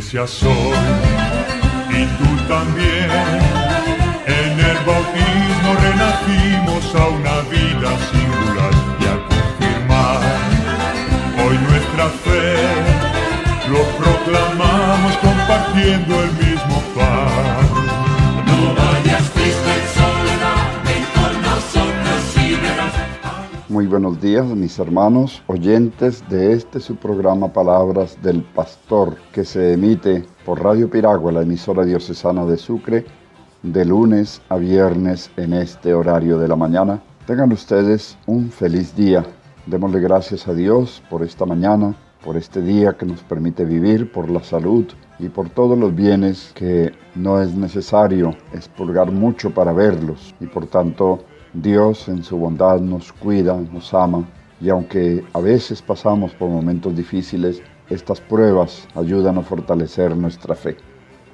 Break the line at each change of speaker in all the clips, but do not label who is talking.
iglesia soy, y tú también. En el bautismo renacimos a una vida singular y a confirmar hoy nuestra fe. Lo proclamamos compartiendo el mismo pan.
No vayas triste en soledad, ven con nosotros y verás.
Muy buenos días, mis hermanos oyentes de su programa Palabras del Pastor, que se emite por Radio Piragua, la emisora diocesana de Sucre, de lunes a viernes en este horario de la mañana. Tengan ustedes un feliz día. Démosle gracias a Dios por esta mañana, por este día que nos permite vivir, por la salud y por todos los bienes que no es necesario expurgar mucho para verlos. Y por tanto, Dios en su bondad nos cuida, nos ama. Y aunque a veces pasamos por momentos difíciles, estas pruebas ayudan a fortalecer nuestra fe.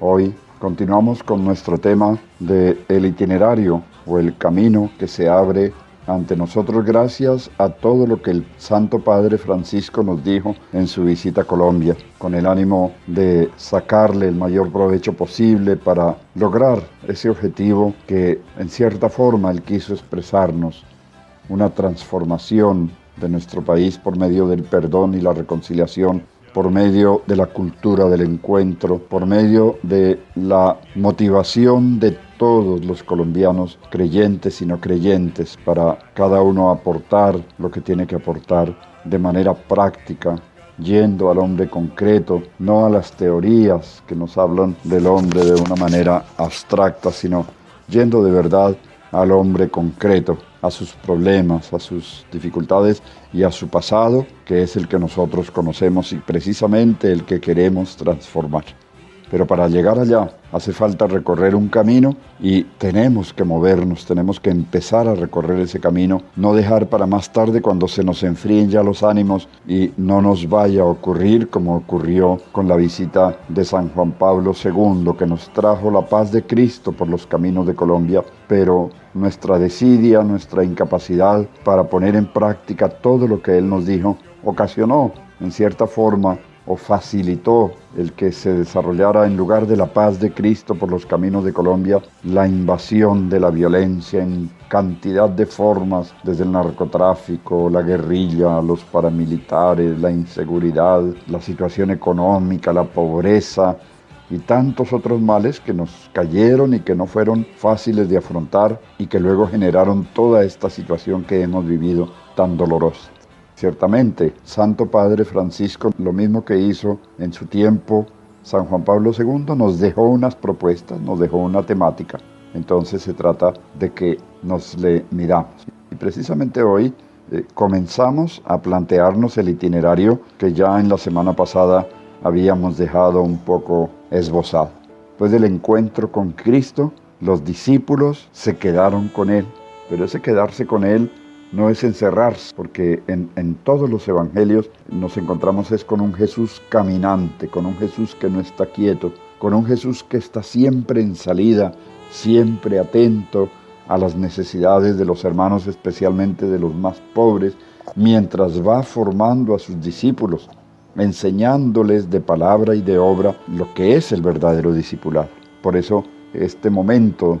Hoy continuamos con nuestro tema de el itinerario o el camino que se abre ante nosotros gracias a todo lo que el Santo Padre Francisco nos dijo en su visita a Colombia, con el ánimo de sacarle el mayor provecho posible para lograr ese objetivo que en cierta forma él quiso expresarnos, una transformación de nuestro país por medio del perdón y la reconciliación, por medio de la cultura del encuentro, por medio de la motivación de todos los colombianos, creyentes y no creyentes, para cada uno aportar lo que tiene que aportar de manera práctica, yendo al hombre concreto, no a las teorías que nos hablan del hombre de una manera abstracta, sino yendo de verdad al hombre concreto, a sus problemas, a sus dificultades y a su pasado, que es el que nosotros conocemos y precisamente el que queremos transformar. Pero para llegar allá hace falta recorrer un camino y tenemos que movernos, tenemos que empezar a recorrer ese camino, no dejar para más tarde cuando se nos enfríen ya los ánimos y no nos vaya a ocurrir como ocurrió con la visita de San Juan Pablo II, que nos trajo la paz de Cristo por los caminos de Colombia, pero nuestra desidia, nuestra incapacidad para poner en práctica todo lo que él nos dijo, ocasionó en cierta forma o facilitó el que se desarrollara en lugar de la paz de Cristo por los caminos de Colombia, la invasión de la violencia en cantidad de formas, desde el narcotráfico, la guerrilla, los paramilitares, la inseguridad, la situación económica, la pobreza y tantos otros males que nos cayeron y que no fueron fáciles de afrontar y que luego generaron toda esta situación que hemos vivido tan dolorosa. Ciertamente, Santo Padre Francisco, lo mismo que hizo en su tiempo San Juan Pablo II, nos dejó unas propuestas, nos dejó una temática. Entonces se trata de que nos le midamos. Y precisamente hoy comenzamos a plantearnos el itinerario que ya en la semana pasada habíamos dejado un poco esbozado. Después del encuentro con Cristo, los discípulos se quedaron con Él, pero ese quedarse con Él no es encerrarse, porque en todos los evangelios nos encontramos es con un Jesús caminante, con un Jesús que no está quieto, con un Jesús que está siempre en salida, siempre atento a las necesidades de los hermanos, especialmente de los más pobres, mientras va formando a sus discípulos, enseñándoles de palabra y de obra lo que es el verdadero discipulado. Por eso este momento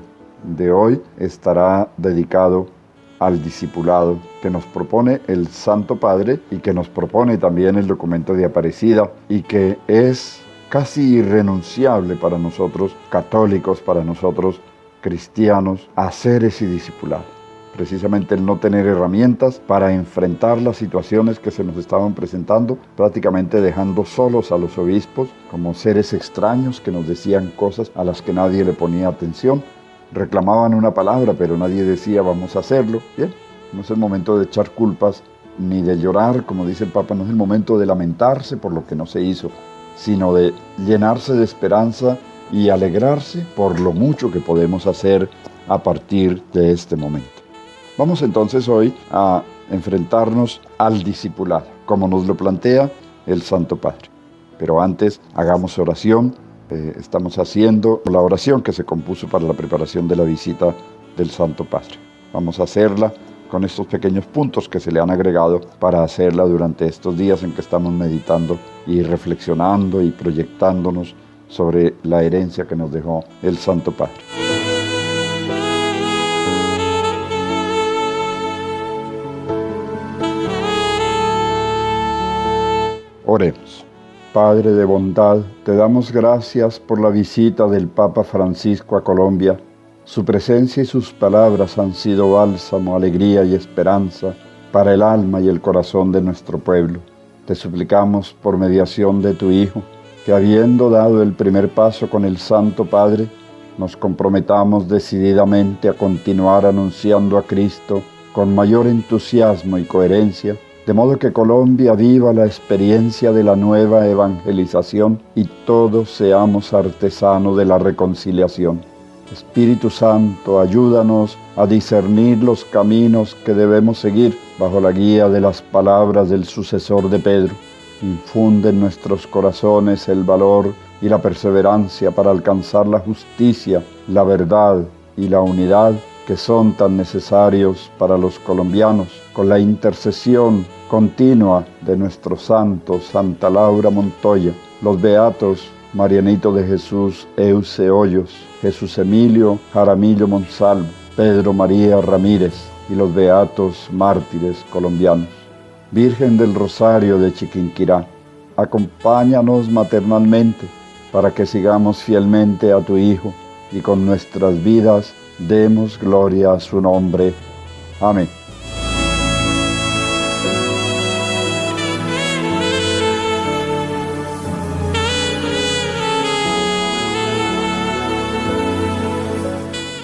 de hoy estará dedicado al discipulado que nos propone el Santo Padre y que nos propone también el documento de Aparecida y que es casi irrenunciable para nosotros católicos, para nosotros cristianos, hacer ese discipulado. Precisamente el no tener herramientas para enfrentar las situaciones que se nos estaban presentando, prácticamente dejando solos a los obispos como seres extraños que nos decían cosas a las que nadie le ponía atención. Reclamaban una palabra, pero nadie decía vamos a hacerlo. Bien, no es el momento de echar culpas ni de llorar, como dice el Papa, no es el momento de lamentarse por lo que no se hizo, sino de llenarse de esperanza y alegrarse por lo mucho que podemos hacer a partir de este momento. Vamos entonces hoy a enfrentarnos al discipulado, como nos lo plantea el Santo Padre. Pero antes hagamos oración. Estamos haciendo la oración que se compuso para la preparación de la visita del Santo Padre. Vamos a hacerla con estos pequeños puntos que se le han agregado para hacerla durante estos días en que estamos meditando y reflexionando y proyectándonos sobre la herencia que nos dejó el Santo Padre. Oremos. Padre de bondad, te damos gracias por la visita del Papa Francisco a Colombia. Su presencia y sus palabras han sido bálsamo, alegría y esperanza para el alma y el corazón de nuestro pueblo. Te suplicamos por mediación de tu Hijo, que habiendo dado el primer paso con el Santo Padre, nos comprometamos decididamente a continuar anunciando a Cristo con mayor entusiasmo y coherencia, de modo que Colombia viva la experiencia de la nueva evangelización y todos seamos artesanos de la reconciliación. Espíritu Santo, ayúdanos a discernir los caminos que debemos seguir bajo la guía de las palabras del sucesor de Pedro. Infunde en nuestros corazones el valor y la perseverancia para alcanzar la justicia, la verdad y la unidad que son tan necesarios para los colombianos, con la intercesión continua de nuestros santos, Santa Laura Montoya, los beatos Marianito de Jesús Euce Hoyos, Jesús Emilio Jaramillo Monsalvo, Pedro María Ramírez y los beatos mártires colombianos. Virgen del Rosario de Chiquinquirá, acompáñanos maternalmente para que sigamos fielmente a tu Hijo y con nuestras vidas demos gloria a su nombre. Amén.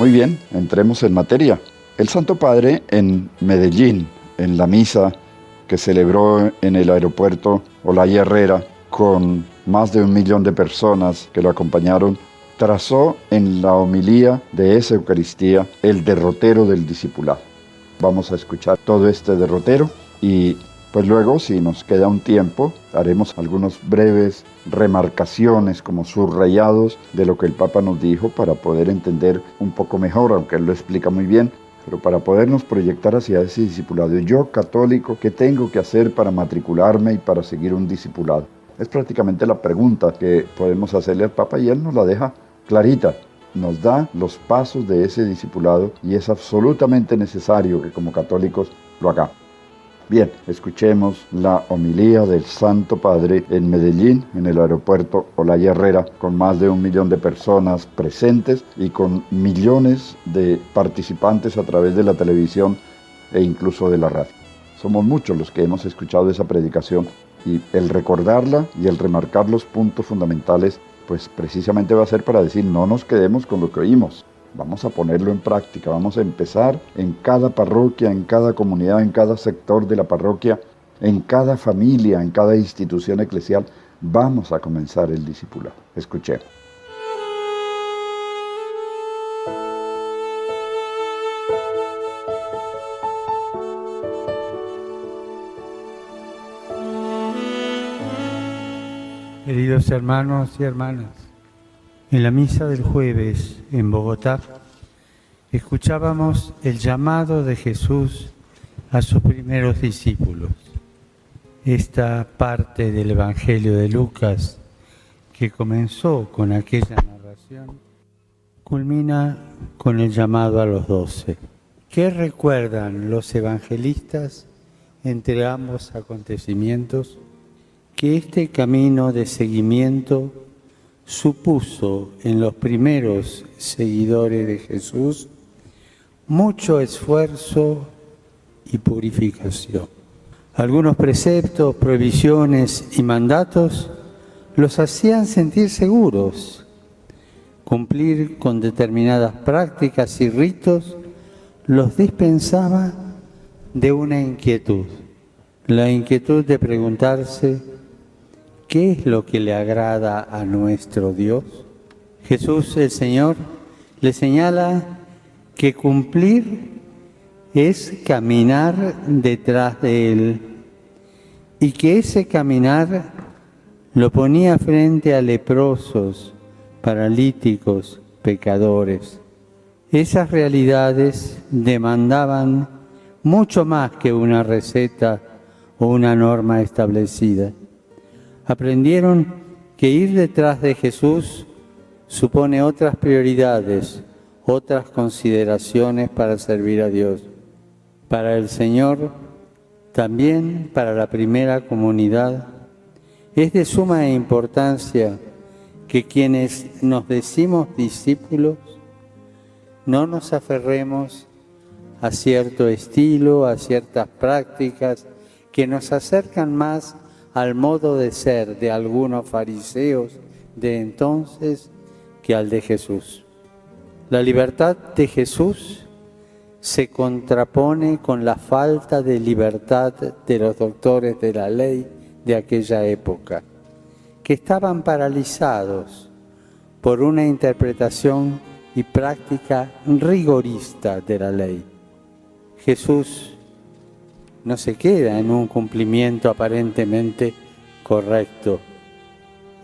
Muy bien, entremos en materia. El Santo Padre en Medellín, en la misa que celebró en el aeropuerto Olaya Herrera, con más de 1 millón de personas que lo acompañaron, trazó en la homilía de esa Eucaristía el derrotero del discipulado. Vamos a escuchar todo este derrotero y pues luego, si nos queda un tiempo, haremos algunas breves remarcaciones como subrayados de lo que el Papa nos dijo para poder entender un poco mejor, aunque él lo explica muy bien, pero para podernos proyectar hacia ese discipulado. Yo, católico, ¿qué tengo que hacer para matricularme y para seguir un discipulado? Es prácticamente la pregunta que podemos hacerle al Papa y él nos la deja clarita. Nos da los pasos de ese discipulado y es absolutamente necesario que como católicos lo hagamos. Bien, escuchemos la homilía del Santo Padre en Medellín, en el aeropuerto Olaya Herrera, con más de 1 millón de personas presentes y con millones de participantes a través de la televisión e incluso de la radio. Somos muchos los que hemos escuchado esa predicación y el recordarla y el remarcar los puntos fundamentales, pues precisamente va a ser para decir, no nos quedemos con lo que oímos. Vamos a ponerlo en práctica, vamos a empezar en cada parroquia, en cada comunidad, en cada sector de la parroquia, en cada familia, en cada institución eclesial. Vamos a comenzar el discipulado. Escuchemos.
Queridos hermanos y hermanas, en la misa del jueves en Bogotá, escuchábamos el llamado de Jesús a sus primeros discípulos. Esta parte del Evangelio de Lucas, que comenzó con aquella narración, culmina con el llamado a los 12. ¿Qué recuerdan los evangelistas entre ambos acontecimientos? Que este camino de seguimiento supuso en los primeros seguidores de Jesús mucho esfuerzo y purificación. Algunos preceptos, prohibiciones y mandatos los hacían sentir seguros. Cumplir con determinadas prácticas y ritos los dispensaba de una inquietud, la inquietud de preguntarse ¿qué es lo que le agrada a nuestro Dios? Jesús el Señor le señala que cumplir es caminar detrás de Él y que ese caminar lo ponía frente a leprosos, paralíticos, pecadores. Esas realidades demandaban mucho más que una receta o una norma establecida. Aprendieron que ir detrás de Jesús supone otras prioridades, otras consideraciones para servir a Dios. Para el Señor, también para la primera comunidad, es de suma importancia que quienes nos decimos discípulos no nos aferremos a cierto estilo, a ciertas prácticas que nos acercan más al modo de ser de algunos fariseos de entonces que al de Jesús. La libertad de Jesús se contrapone con la falta de libertad de los doctores de la ley de aquella época, que estaban paralizados por una interpretación y práctica rigorista de la ley. Jesús no se queda en un cumplimiento aparentemente correcto.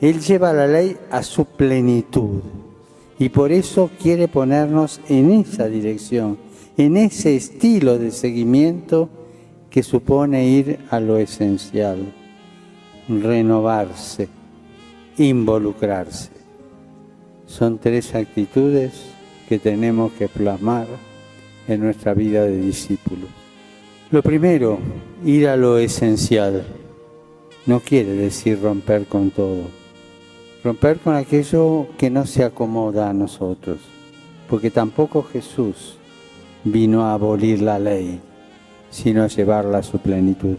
Él lleva la ley a su plenitud y por eso quiere ponernos en esa dirección, en ese estilo de seguimiento que supone ir a lo esencial, renovarse, involucrarse. Son tres actitudes que tenemos que plasmar en nuestra vida de discípulos. Lo primero, ir a lo esencial. No quiere decir romper con todo. Romper con aquello que no se acomoda a nosotros. Porque tampoco Jesús vino a abolir la ley, sino a llevarla a su plenitud.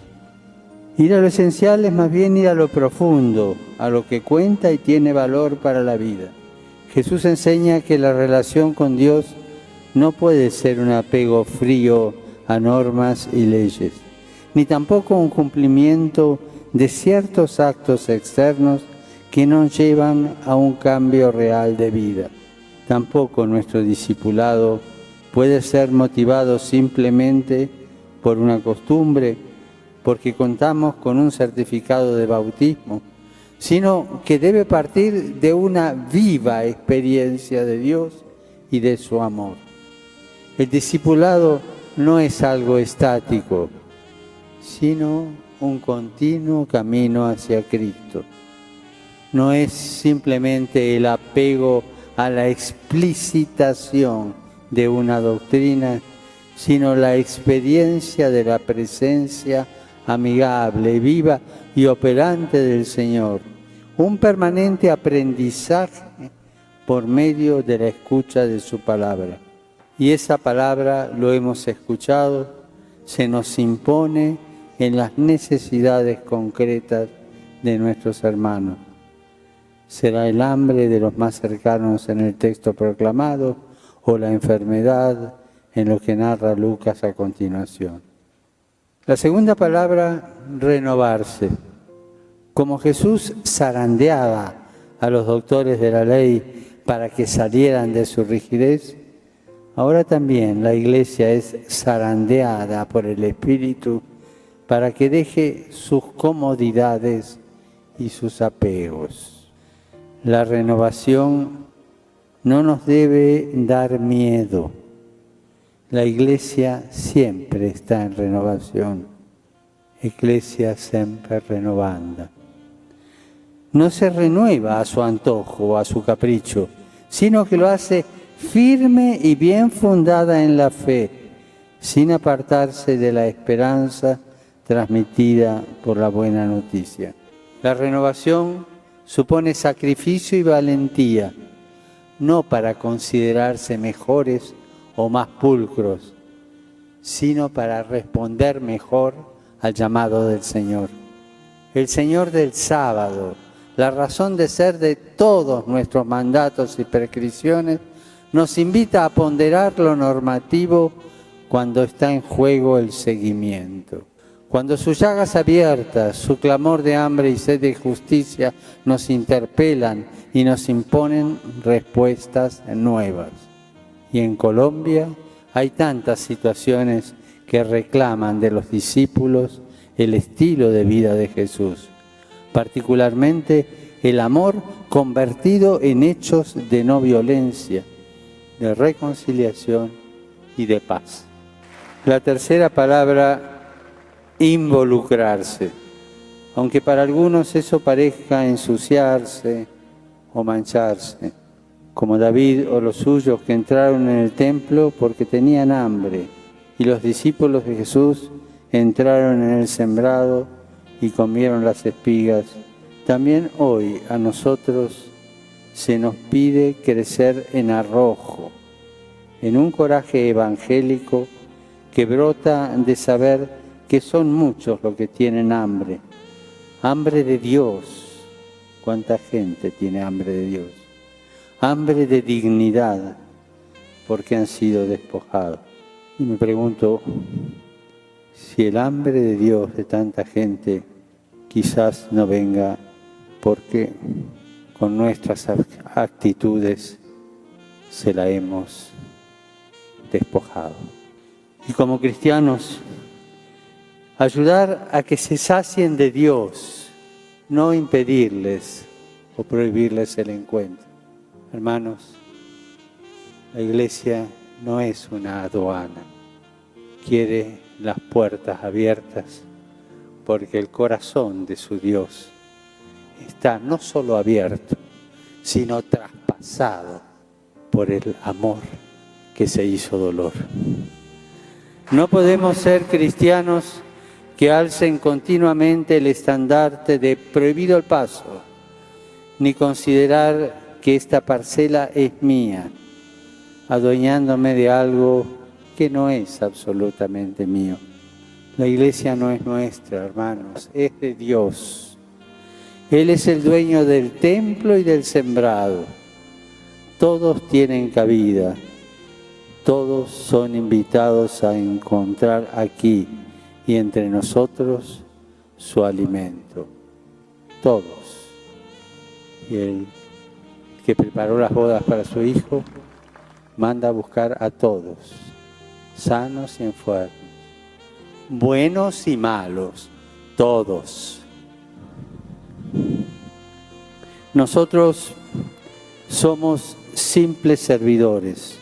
Ir a lo esencial es más bien ir a lo profundo, a lo que cuenta y tiene valor para la vida. Jesús enseña que la relación con Dios no puede ser un apego frío a normas y leyes, ni tampoco un cumplimiento de ciertos actos externos que no llevan a un cambio real de vida. Tampoco nuestro discipulado puede ser motivado simplemente por una costumbre, porque contamos con un certificado de bautismo, sino que debe partir de una viva experiencia de Dios y de su amor. El discipulado no es algo estático, sino un continuo camino hacia Cristo. No es simplemente el apego a la explicitación de una doctrina, sino la experiencia de la presencia amigable, viva y operante del Señor. Un permanente aprendizaje por medio de la escucha de su palabra. Y esa palabra, lo hemos escuchado, se nos impone en las necesidades concretas de nuestros hermanos. Será el hambre de los más cercanos en el texto proclamado o la enfermedad en lo que narra Lucas a continuación. La segunda palabra, renovarse. Como Jesús zarandeaba a los doctores de la ley para que salieran de su rigidez, ahora también la Iglesia es zarandeada por el Espíritu para que deje sus comodidades y sus apegos. La renovación no nos debe dar miedo. La Iglesia siempre está en renovación. Ecclesia sempre renovanda. No se renueva a su antojo o a su capricho, sino que lo hace firme y bien fundada en la fe, sin apartarse de la esperanza transmitida por la buena noticia. La renovación supone sacrificio y valentía, no para considerarse mejores o más pulcros, sino para responder mejor al llamado del Señor. El Señor del sábado, la razón de ser de todos nuestros mandatos y prescripciones, nos invita a ponderar lo normativo cuando está en juego el seguimiento. Cuando sus llagas abiertas, su clamor de hambre y sed de justicia nos interpelan y nos imponen respuestas nuevas. Y en Colombia hay tantas situaciones que reclaman de los discípulos el estilo de vida de Jesús, particularmente el amor convertido en hechos de no violencia, de reconciliación y de paz. La tercera palabra, involucrarse. aunque para algunos eso parezca ensuciarse o mancharse, como David o los suyos que entraron en el templo porque tenían hambre, y los discípulos de Jesús entraron en el sembrado y comieron las espigas. También hoy a nosotros se nos pide crecer en arrojo, en un coraje evangélico que brota de saber que son muchos los que tienen hambre. Hambre de Dios. ¿Cuánta gente tiene hambre de Dios? Hambre de dignidad, porque han sido despojados. Y me pregunto si el hambre de Dios de tanta gente quizás no venga porque con nuestras actitudes se la hemos despojado. Y como cristianos, ayudar a que se sacien de Dios, no impedirles o prohibirles el encuentro. Hermanos, la Iglesia no es una aduana. Quiere las puertas abiertas porque el corazón de su Dios está no solo abierto, sino traspasado por el amor que se hizo dolor. No podemos ser cristianos que alcen continuamente el estandarte de prohibido el paso, ni considerar que esta parcela es mía, adueñándome de algo que no es absolutamente mío. La Iglesia no es nuestra, hermanos, es de Dios. Él es el dueño del templo y del sembrado. Todos tienen cabida, todos son invitados a encontrar aquí y entre nosotros su alimento. Todos. Y el que preparó las bodas para su hijo manda a buscar a todos, sanos y enfermos, buenos y malos, todos. Nosotros somos simples servidores.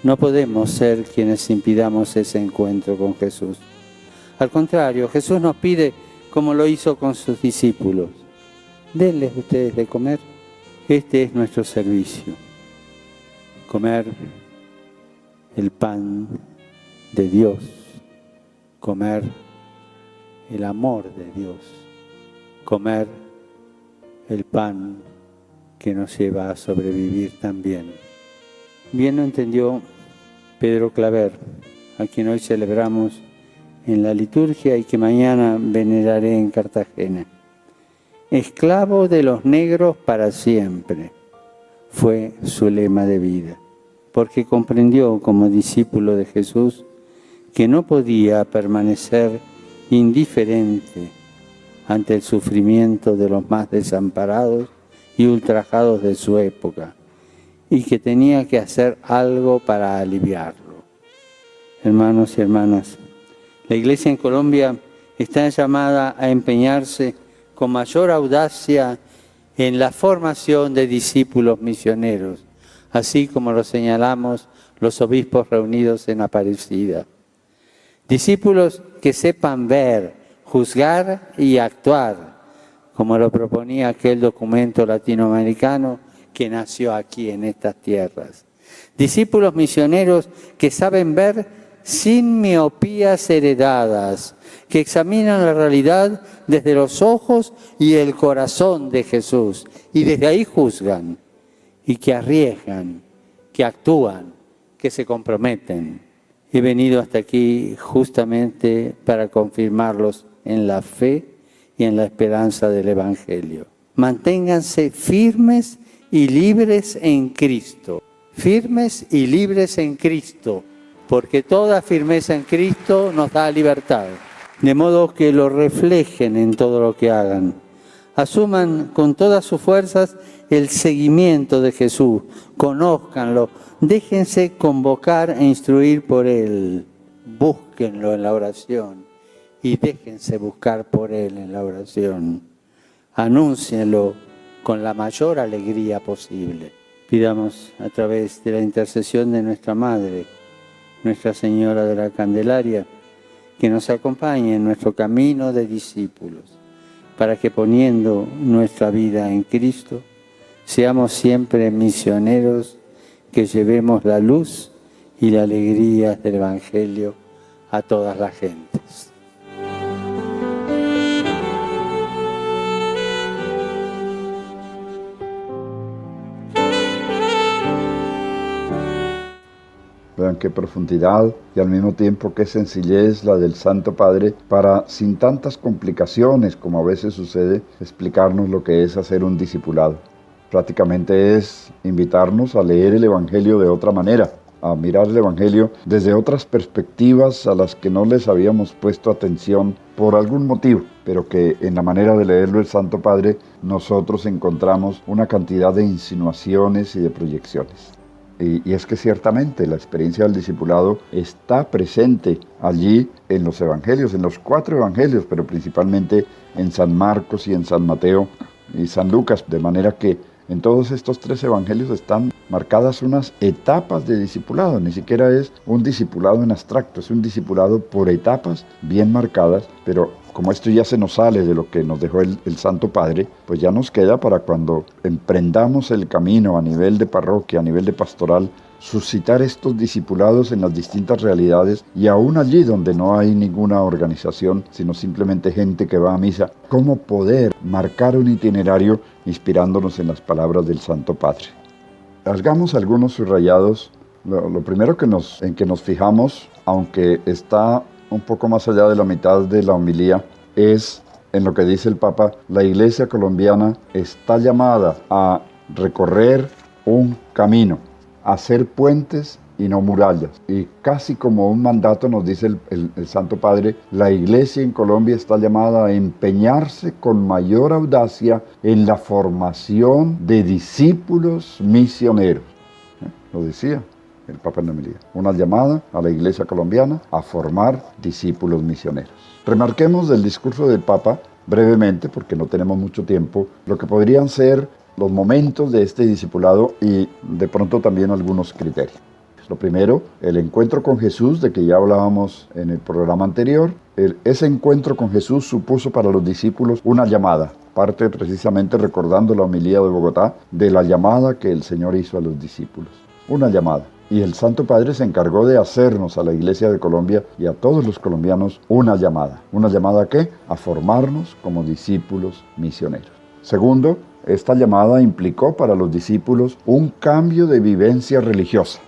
No podemos ser quienes impidamos ese encuentro con Jesús. Al contrario, Jesús nos pide, como lo hizo con sus discípulos, denles ustedes de comer. Este es nuestro servicio. Comer el pan de Dios, comer el amor de Dios, comer el pan que nos lleva a sobrevivir también. Bien lo entendió Pedro Claver, a quien hoy celebramos en la liturgia y que mañana veneraré en Cartagena. Esclavo de los negros para siempre, fue su lema de vida, porque comprendió como discípulo de Jesús que no podía permanecer indiferente ante el sufrimiento de los más desamparados y ultrajados de su época, y que tenía que hacer algo para aliviarlo. Hermanos y hermanas, la Iglesia en Colombia está llamada a empeñarse con mayor audacia en la formación de discípulos misioneros, así como lo señalamos los obispos reunidos en Aparecida. Discípulos que sepan ver, juzgar y actuar, como lo proponía aquel documento latinoamericano que nació aquí en estas tierras. Discípulos misioneros que saben ver sin miopías heredadas, que examinan la realidad desde los ojos y el corazón de Jesús, y desde ahí juzgan, y que arriesgan, que actúan, que se comprometen. He venido hasta aquí justamente para confirmarlos en la fe y en la esperanza del Evangelio. Manténganse firmes y libres en Cristo. Firmes y libres en Cristo, porque toda firmeza en Cristo nos da libertad. De modo que lo reflejen en todo lo que hagan. Asuman con todas sus fuerzas el seguimiento de Jesús. Conózcanlo. Déjense convocar e instruir por Él. Búsquenlo en la oración y déjense buscar por Él en la oración. Anúncienlo con la mayor alegría posible. Pidamos a través de la intercesión de nuestra Madre, Nuestra Señora de la Candelaria, que nos acompañe en nuestro camino de discípulos, para que poniendo nuestra vida en Cristo, seamos siempre misioneros que llevemos la luz y la alegría del Evangelio a todas las gentes.
Vean qué profundidad y al mismo tiempo qué sencillez la del Santo Padre para, sin tantas complicaciones como a veces sucede, explicarnos lo que es hacer un discipulado. Prácticamente es invitarnos a leer el Evangelio de otra manera, a mirar el Evangelio desde otras perspectivas a las que no les habíamos puesto atención por algún motivo, pero que en la manera de leerlo el Santo Padre nosotros encontramos una cantidad de insinuaciones y de proyecciones. Y es que ciertamente la experiencia del discipulado está presente allí en los evangelios, en los 4 evangelios, pero principalmente en San Marcos y en San Mateo y San Lucas, de manera que en todos estos 3 evangelios están marcadas unas etapas de discipulado. Ni siquiera es un discipulado en abstracto, es un discipulado por etapas bien marcadas, pero como esto ya se nos sale de lo que nos dejó el Santo Padre, pues ya nos queda para cuando emprendamos el camino a nivel de parroquia, a nivel de pastoral, suscitar estos discipulados en las distintas realidades y aún allí donde no hay ninguna organización, sino simplemente gente que va a misa, cómo poder marcar un itinerario inspirándonos en las palabras del Santo Padre. Rasgamos algunos subrayados. Lo primero en que nos fijamos, aunque está un poco más allá de la mitad de la homilía, es en lo que dice el Papa: la Iglesia colombiana está llamada a recorrer un camino, a hacer puentes y no murallas. Y casi como un mandato nos dice el Santo Padre, la Iglesia en Colombia está llamada a empeñarse con mayor audacia en la formación de discípulos misioneros. Lo decía el Papa en la homilía, una llamada a la Iglesia colombiana a formar discípulos misioneros. Remarquemos del discurso del Papa brevemente, porque no tenemos mucho tiempo, lo que podrían ser los momentos de este discipulado y de pronto también algunos criterios. Lo primero, el encuentro con Jesús, de que ya hablábamos en el programa anterior. Ese encuentro con Jesús supuso para los discípulos una llamada, parte precisamente recordando la homilía de Bogotá, de la llamada que el Señor hizo a los discípulos. Una llamada. Y el Santo Padre se encargó de hacernos a la Iglesia de Colombia y a todos los colombianos una llamada. ¿Una llamada a qué? A formarnos como discípulos misioneros. Segundo, esta llamada implicó para los discípulos un cambio de vivencia religiosa.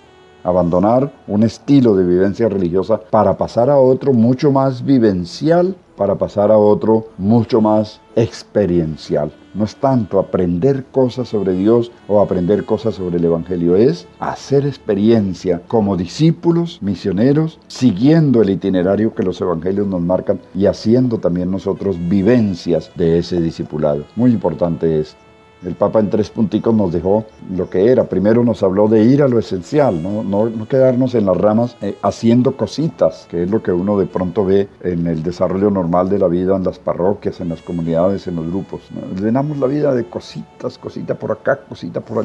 Abandonar un estilo de vivencia religiosa para pasar a otro mucho más vivencial, para pasar a otro mucho más experiencial. No es tanto aprender cosas sobre Dios o aprender cosas sobre el Evangelio, es hacer experiencia como discípulos misioneros, siguiendo el itinerario que los Evangelios nos marcan y haciendo también nosotros vivencias de ese discipulado. Muy importante es. El Papa en 3 punticos nos dejó lo que era. Primero nos habló de ir a lo esencial, no quedarnos en las ramas haciendo cositas, que es lo que uno de pronto ve en el desarrollo normal de la vida, en las parroquias, en las comunidades, en los grupos. Llenamos la vida de cositas, cosita por acá, cosita por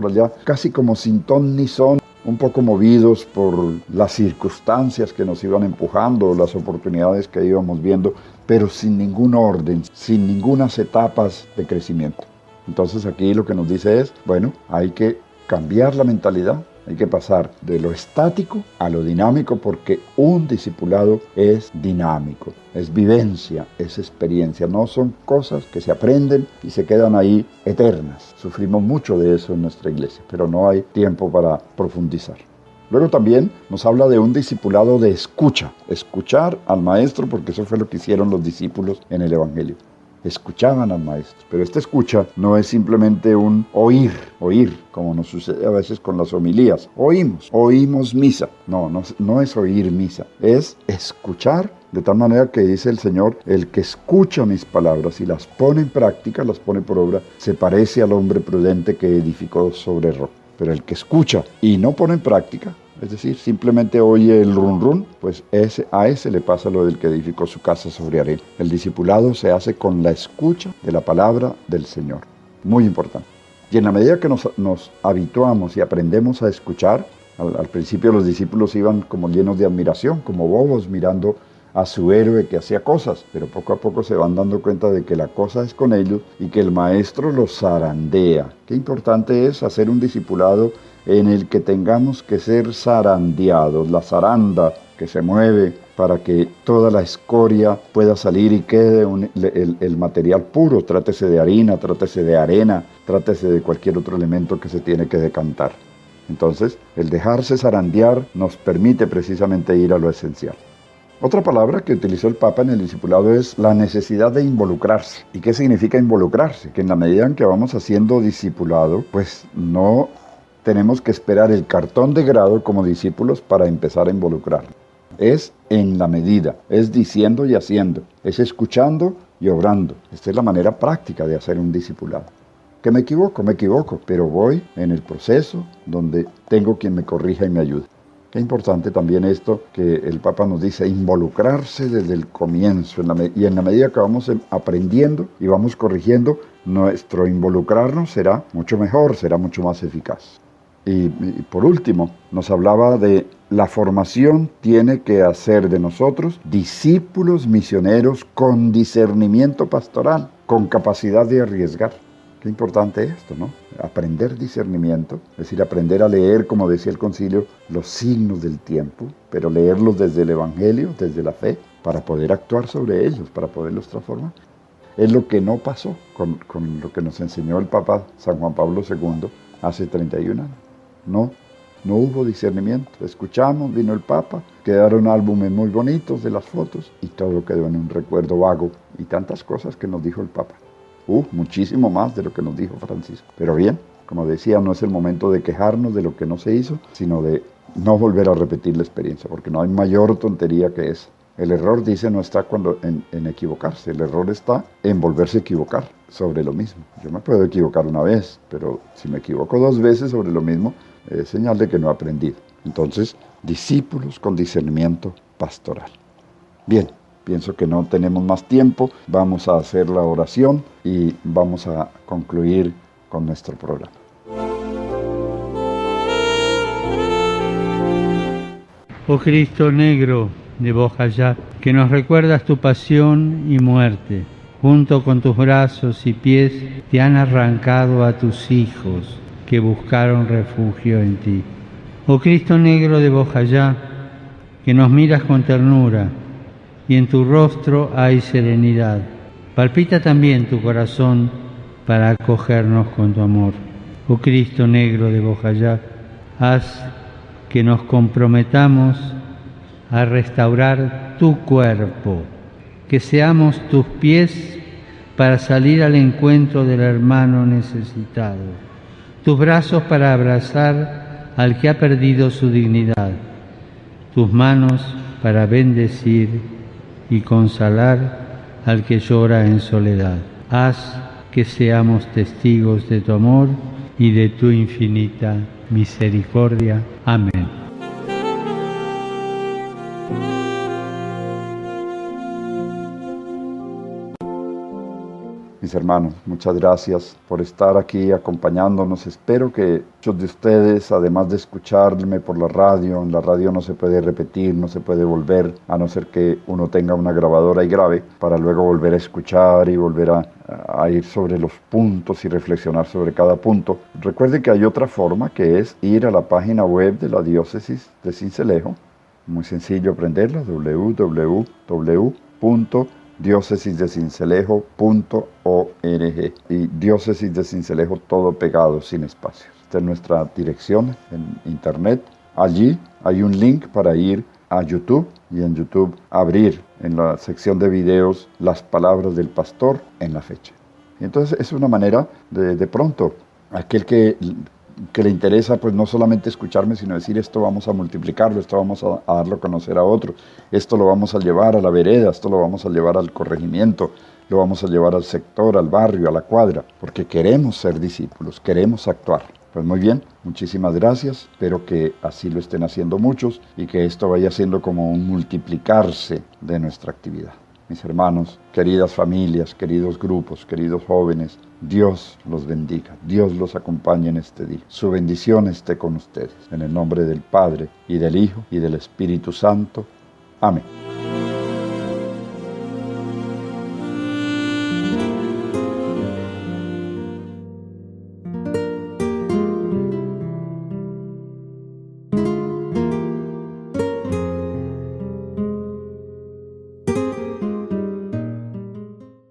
allá, casi como sin ton ni son, un poco movidos por las circunstancias que nos iban empujando, las oportunidades que íbamos viendo, pero sin ningún orden, sin ningunas etapas de crecimiento. Entonces aquí lo que nos dice es, bueno, hay que cambiar la mentalidad, hay que pasar de lo estático a lo dinámico, porque un discipulado es dinámico, es vivencia, es experiencia, no son cosas que se aprenden y se quedan ahí eternas. Sufrimos mucho de eso en nuestra iglesia, pero no hay tiempo para profundizar. Luego también nos habla de un discipulado de escucha, escuchar al maestro, porque eso fue lo que hicieron los discípulos en el Evangelio. Escuchaban al maestro, pero esta escucha no es simplemente un oír, como nos sucede a veces con las homilías. Oímos misa. No es oír misa, es escuchar, de tal manera que dice el Señor, el que escucha mis palabras y las pone en práctica, las pone por obra, se parece al hombre prudente que edificó sobre roca. Pero el que escucha y no pone en práctica, es decir, simplemente oye el run run, pues a ese le pasa lo del que edificó su casa sobre arena. El discipulado se hace con la escucha de la palabra del Señor. Muy importante. Y en la medida que nos habituamos y aprendemos a escuchar, al principio los discípulos iban como llenos de admiración, como bobos mirando a su héroe que hacía cosas, pero poco a poco se van dando cuenta de que la cosa es con ellos y que el maestro los zarandea. Qué importante es hacer un discipulado en el que tengamos que ser zarandeados, la zaranda que se mueve para que toda la escoria pueda salir y quede el material puro, trátese de harina, trátese de arena, trátese de cualquier otro elemento que se tiene que decantar. Entonces, el dejarse zarandear nos permite precisamente ir a lo esencial. Otra palabra que utilizó el Papa en el discipulado es la necesidad de involucrarse. ¿Y qué significa involucrarse? Que en la medida en que vamos haciendo discipulado, pues no tenemos que esperar el cartón de grado como discípulos para empezar a involucrarnos. Es en la medida, es diciendo y haciendo, es escuchando y obrando. Esta es la manera práctica de hacer un discipulado. ¿Que me equivoco, pero voy en el proceso donde tengo quien me corrija y me ayude. Qué importante también esto que el Papa nos dice, involucrarse desde el comienzo, y en la medida que vamos aprendiendo y vamos corrigiendo, nuestro involucrarnos será mucho mejor, será mucho más eficaz. Y por último, nos hablaba de la formación tiene que hacer de nosotros discípulos misioneros con discernimiento pastoral, con capacidad de arriesgar. Qué importante esto, ¿no? Aprender discernimiento, es decir, aprender a leer, como decía el concilio, los signos del tiempo, pero leerlos desde el Evangelio, desde la fe, para poder actuar sobre ellos, para poderlos transformar. Es lo que no pasó con lo que nos enseñó el Papa San Juan Pablo II hace 31 años. No hubo discernimiento. Escuchamos, vino el Papa, quedaron álbumes muy bonitos de las fotos y todo quedó en un recuerdo vago y tantas cosas que nos dijo el Papa. Muchísimo más de lo que nos dijo Francisco. Pero bien, como decía, no es el momento de quejarnos de lo que no se hizo, sino de no volver a repetir la experiencia, porque no hay mayor tontería que esa. El error, dice, no está en equivocarse, el error está en volverse a equivocar sobre lo mismo. Yo me puedo equivocar una vez, pero si me equivoco 2 veces sobre lo mismo, es señal de que no he aprendido. Entonces, discípulos con discernimiento pastoral. Bien. Pienso que no tenemos más tiempo, vamos a hacer la oración y vamos a concluir con nuestro programa.
Oh Cristo negro de Bojayá, que nos recuerdas tu pasión y muerte, junto con tus brazos y pies te han arrancado a tus hijos que buscaron refugio en ti. Oh Cristo negro de Bojayá, que nos miras con ternura, y en tu rostro hay serenidad. Palpita también tu corazón para acogernos con tu amor. Oh Cristo negro de Bojayá, haz que nos comprometamos a restaurar tu cuerpo, que seamos tus pies para salir al encuentro del hermano necesitado, tus brazos para abrazar al que ha perdido su dignidad, tus manos para bendecir y consolar al que llora en soledad. Haz que seamos testigos de tu amor y de tu infinita misericordia. Amén.
Mis hermanos, muchas gracias por estar aquí acompañándonos. Espero que muchos de ustedes, además de escucharme por la radio, en la radio no se puede repetir, no se puede volver, a no ser que uno tenga una grabadora y grabe, para luego volver a escuchar y volver a ir sobre los puntos y reflexionar sobre cada punto. Recuerden que hay otra forma, que es ir a la página web de la Diócesis de Sincelejo. Muy sencillo aprenderla, www.diócesisdecincelejo.org, y Diócesis de Sincelejo todo pegado, sin espacios. Esta es nuestra dirección en internet. Allí hay un link para ir a YouTube, y en YouTube abrir en la sección de videos las palabras del pastor en la fecha. Y entonces es una manera de pronto, aquel que le interesa, pues no solamente escucharme, sino decir, esto vamos a multiplicarlo, esto vamos a darlo a conocer a otro, esto lo vamos a llevar a la vereda, esto lo vamos a llevar al corregimiento, lo vamos a llevar al sector, al barrio, a la cuadra, porque queremos ser discípulos, queremos actuar. Pues muy bien, muchísimas gracias, espero que así lo estén haciendo muchos y que esto vaya siendo como un multiplicarse de nuestra actividad. Mis hermanos, queridas familias, queridos grupos, queridos jóvenes, Dios los bendiga, Dios los acompañe en este día. Su bendición esté con ustedes. En el nombre del Padre, y del Hijo, y del Espíritu Santo. Amén.